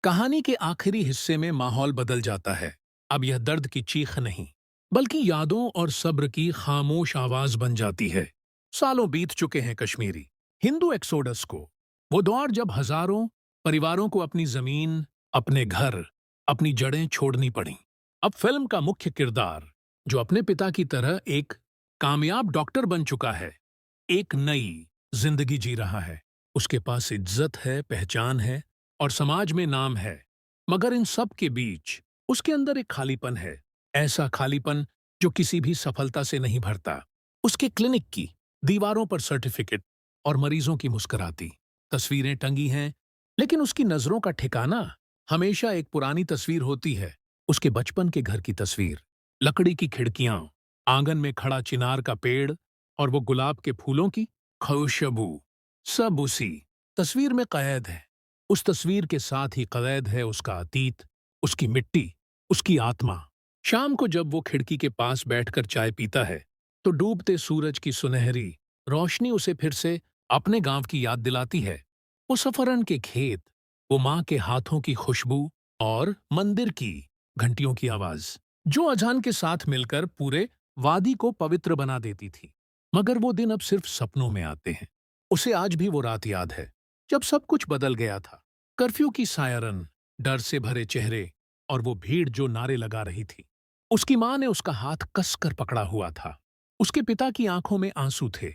कहानी के आखिरी हिस्से में माहौल बदल जाता है। अब यह दर्द की चीख नहीं, बल्कि यादों और सब्र की खामोश आवाज बन जाती है। सालों बीत चुके हैं कश्मीरी हिंदू एक्सोडस को, वो दौर जब हजारों परिवारों को अपनी जमीन, अपने घर, अपनी जड़ें छोड़नी पड़ी। अब फिल्म का मुख्य किरदार, जो अपने पिता की तरह एक कामयाब डॉक्टर बन चुका है, एक नई जिंदगी जी रहा है। उसके पास इज्जत है, पहचान है और समाज में नाम है। मगर इन सब के बीच उसके अंदर एक खालीपन है, ऐसा खालीपन जो किसी भी सफलता से नहीं भरता। उसके क्लिनिक की दीवारों पर सर्टिफिकेट और मरीजों की मुस्कुराती तस्वीरें टंगी हैं, लेकिन उसकी नजरों का ठिकाना हमेशा एक पुरानी तस्वीर होती है। उसके बचपन के घर की तस्वीर, लकड़ी की खिड़कियां, आंगन में खड़ा चिनार का पेड़ और वो गुलाब के फूलों की खुशबू, सब उसी तस्वीर में कैद है। उस तस्वीर के साथ ही कैद है उसका अतीत, उसकी मिट्टी, उसकी आत्मा। शाम को जब वो खिड़की के पास बैठकर चाय पीता है, तो डूबते सूरज की सुनहरी रोशनी उसे फिर से अपने गांव की याद दिलाती है। वो सफरन के खेत, वो माँ के हाथों की खुशबू और मंदिर की घंटियों की आवाज, जो अजान के साथ मिलकर पूरे वादी को पवित्र बना देती थी। मगर वो दिन अब सिर्फ सपनों में आते हैं। उसे आज भी वो रात याद है, जब सब कुछ बदल गया था। कर्फ्यू की सायरन, डर से भरे चेहरे और वो भीड़ जो नारे लगा रही थी। उसकी माँ ने उसका हाथ कसकर पकड़ा हुआ था। उसके पिता की आंखों में आंसू थे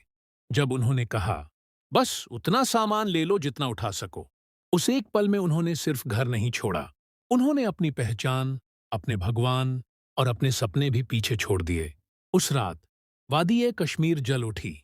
जब उन्होंने कहा, बस उतना सामान ले लो जितना उठा सको। उस एक पल में उन्होंने सिर्फ घर नहीं छोड़ा, उन्होंने अपनी पहचान, अपने भगवान और अपने सपने भी पीछे छोड़ दिए। उस रात वादी कश्मीर जल उठी,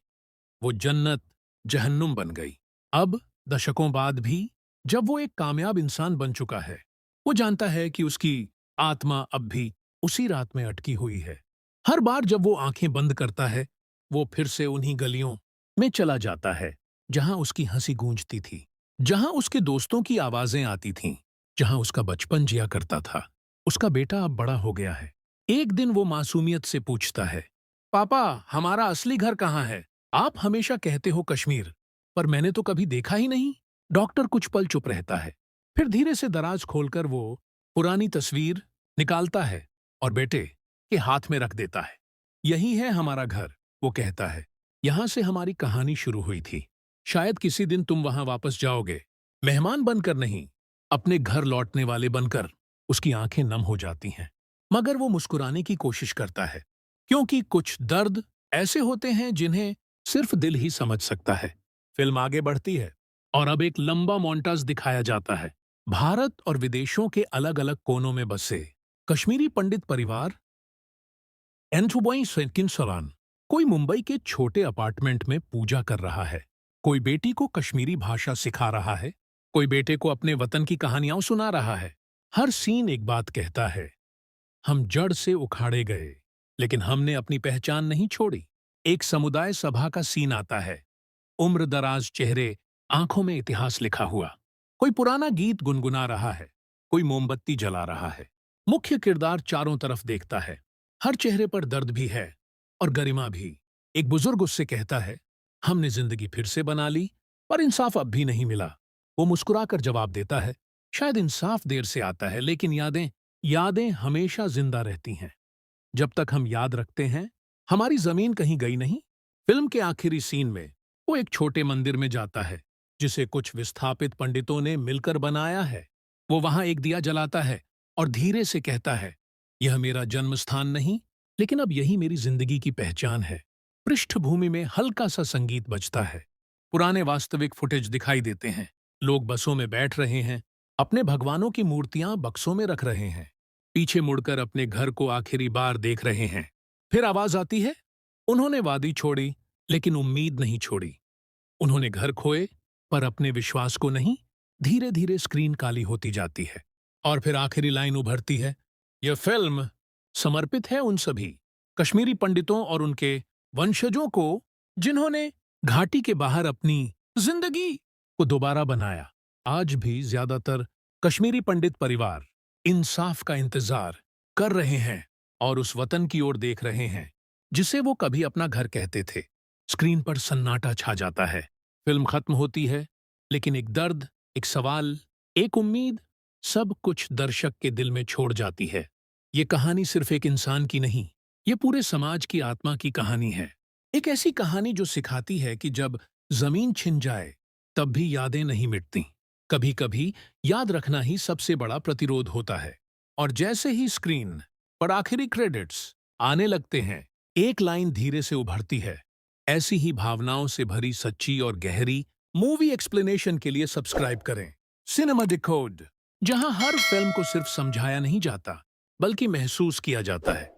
वो जन्नत जहन्नुम बन गई। अब दशकों बाद भी जब वो एक कामयाब इंसान बन चुका है, वो जानता है कि उसकी आत्मा अब भी उसी रात में अटकी हुई है। हर बार जब वो आंखें बंद करता है, वो फिर से उन्हीं गलियों में चला जाता है जहां उसकी हंसी गूंजती थी, जहां उसके दोस्तों की आवाजें आती थीं, जहां उसका बचपन जिया करता था। उसका बेटा अब बड़ा हो गया है। एक दिन वो मासूमियत से पूछता है, पापा, हमारा असली घर कहाँ है? आप हमेशा कहते हो कश्मीर, पर मैंने तो कभी देखा ही नहीं। डॉक्टर कुछ पल चुप रहता है, फिर धीरे से दराज खोलकर वो पुरानी तस्वीर निकालता है और बेटे के हाथ में रख देता है। यही है हमारा घर, वो कहता है। यहां से हमारी कहानी शुरू हुई थी। शायद किसी दिन तुम वहां वापस जाओगे, मेहमान बनकर नहीं, अपने घर लौटने वाले बनकर। उसकी आंखें नम हो जाती हैं, मगर वो मुस्कुराने की कोशिश करता है, क्योंकि कुछ दर्द ऐसे होते हैं जिन्हें सिर्फ दिल ही समझ सकता है। फिल्म आगे बढ़ती है और अब एक लंबा मोन्टाज दिखाया जाता है। भारत और विदेशों के अलग अलग कोनों में बसे कश्मीरी पंडित परिवार एंथुबोई सेकिंसरान। कोई मुंबई के छोटे अपार्टमेंट में पूजा कर रहा है, कोई बेटी को कश्मीरी भाषा सिखा रहा है, कोई बेटे को अपने वतन की कहानियां सुना रहा है। हर सीन एक बात कहता है, हम जड़ से उखाड़े गए, लेकिन हमने अपनी पहचान नहीं छोड़ी। एक समुदाय सभा का सीन आता है, उम्र दराज चेहरे, आंखों में इतिहास लिखा हुआ। कोई पुराना गीत गुनगुना रहा है, कोई मोमबत्ती जला रहा है। मुख्य किरदार चारों तरफ देखता है, हर चेहरे पर दर्द भी है और गरिमा भी। एक बुजुर्ग उससे कहता है, हमने जिंदगी फिर से बना ली, पर इंसाफ अब भी नहीं मिला। वो मुस्कुराकर जवाब देता है, शायद इंसाफ देर से आता है, लेकिन यादें यादें हमेशा जिंदा रहती हैं। जब तक हम याद रखते हैं, हमारी जमीन कहीं गई नहीं। फिल्म के आखिरी सीन में वो एक छोटे मंदिर में जाता है, जिसे कुछ विस्थापित पंडितों ने मिलकर बनाया है। वो वहां एक दिया जलाता है और धीरे से कहता है, यह मेरा जन्म स्थान नहीं, लेकिन अब यही मेरी जिंदगी की पहचान है। पृष्ठभूमि में हल्का सा संगीत बजता है। पुराने वास्तविक फुटेज दिखाई देते हैं। लोग बसों में बैठ रहे हैं, अपने भगवानों की मूर्तियां बक्सों में रख रहे हैं, पीछे मुड़कर अपने घर को आखिरी बार देख रहे हैं। फिर आवाज आती है, उन्होंने वादी छोड़ी, लेकिन उम्मीद नहीं छोड़ी। उन्होंने घर खोए, पर अपने विश्वास को नहीं। धीरे धीरे स्क्रीन काली होती जाती है और फिर आखिरी लाइन उभरती है, यह फिल्म समर्पित है उन सभी कश्मीरी पंडितों और उनके वंशजों को, जिन्होंने घाटी के बाहर अपनी जिंदगी को दोबारा बनाया। आज भी ज्यादातर कश्मीरी पंडित परिवार इंसाफ का इंतजार कर रहे हैं और उस वतन की ओर देख रहे हैं जिसे वो कभी अपना घर कहते थे। स्क्रीन पर सन्नाटा छा जाता है। फिल्म खत्म होती है, लेकिन एक दर्द, एक सवाल, एक उम्मीद सब कुछ दर्शक के दिल में छोड़ जाती है। ये कहानी सिर्फ एक इंसान की नहीं, ये पूरे समाज की आत्मा की कहानी है। एक ऐसी कहानी जो सिखाती है कि जब जमीन छिन जाए, तब भी यादें नहीं मिटती। कभी-कभी याद रखना ही सबसे बड़ा प्रतिरोध होता है। और जैसे ही स्क्रीन पर आखिरी क्रेडिट्स आने लगते हैं, एक लाइन धीरे से उभरती है। ऐसी ही भावनाओं से भरी सच्ची और गहरी मूवी एक्सप्लेनेशन के लिए सब्सक्राइब करें सिनेमा डिकोड, जहां हर फिल्म को सिर्फ समझाया नहीं जाता, बल्कि महसूस किया जाता है।